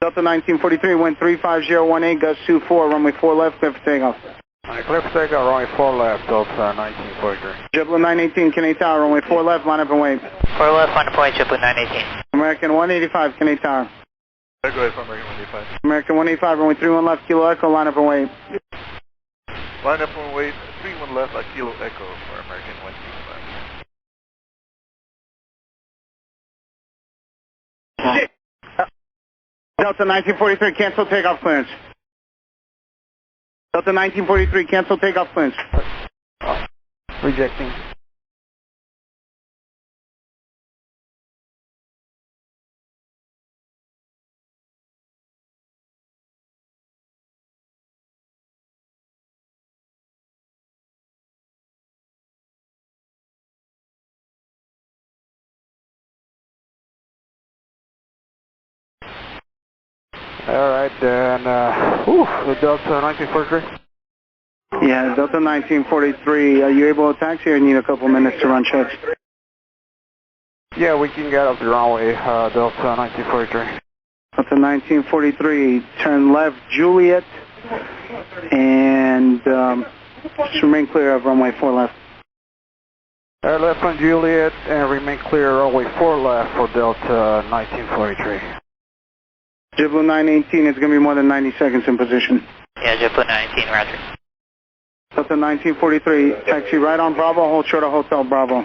Delta 1943, wind 35018, gust 24, runway 4 left, clear for takeoff. Clear for takeoff, runway 4 left, Delta 1943. JetBlue 918, Canadian Tower, runway 4 left, line up and wait. 4 left, line up and wait, JetBlue 918. American 185, Canadian Tower. Go ahead for American 185. American 185, runway 31 left, Kilo Echo, line up and wait. Line up and wait, 31 left, Kilo Echo for American 185. Delta 1943, cancel takeoff clearance. Delta 1943, cancel takeoff clearance. Rejecting. Alright, then, the Delta 1943. Yeah, Delta 1943, are you able to taxi or need a couple minutes to run checks? Yeah, we can get up the runway, Delta 1943. Delta 1943, turn left, Juliet, and just remain clear of runway 4 left. Left on Juliet, and remain clear runway 4 left for Delta 1943. JetBlue 918, it's going to be more than 90 seconds in position. Yeah, JetBlue 918, roger. Delta 1943, taxi right on Bravo, hold short of Hotel Bravo.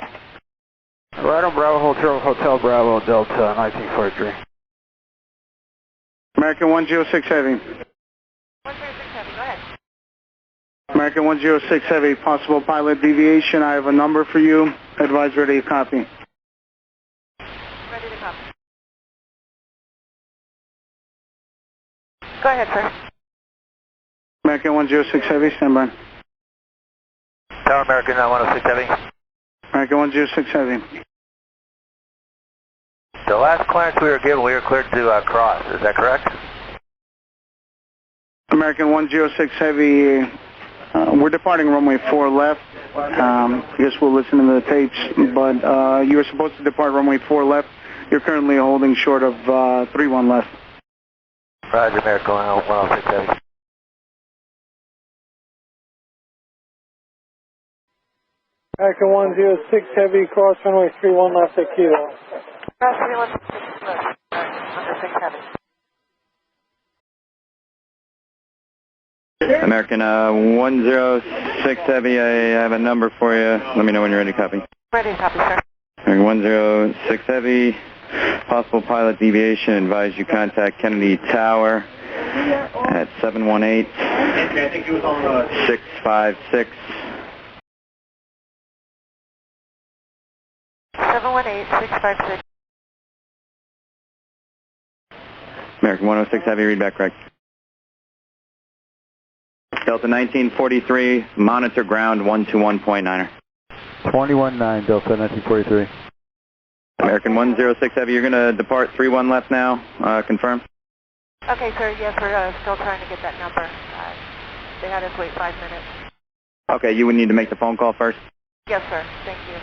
Right on Bravo, hold short of Hotel Bravo, Delta 1943. American 106 Heavy. 106 Heavy, go ahead. American 106 Heavy, possible pilot deviation. I have a number for you. Advise ready to copy. Ready to copy. Go ahead, sir. American 106 Heavy, stand by. Tower American 106 Heavy. American 106 Heavy. The last clearance we were given, we were cleared to cross, is that correct? American 106 Heavy, we're departing runway 4 left. I guess we'll listen to the tapes, but you were supposed to depart runway 4 left. You're currently holding short of 31 left. Roger, American 106 Heavy. American 106 Heavy, cross runway 31 left at Kilo. Cross 316 left, 106 Heavy. American 106 Heavy, I have a number for you. Let me know when you're ready to copy. Ready to copy, sir. American 106 Heavy, possible pilot deviation, advise you contact Kennedy Tower at 718-656. 718-656. American 106 Heavy, read back correct. Delta 1943, monitor ground 121.9er. 21-9, Delta 1943. American 106 Heavy, you're going to depart 31 left now, confirm? Okay, sir, yes, we're still trying to get that number. They had us wait 5 minutes. Okay, you would need to make the phone call first? Yes, sir, thank you.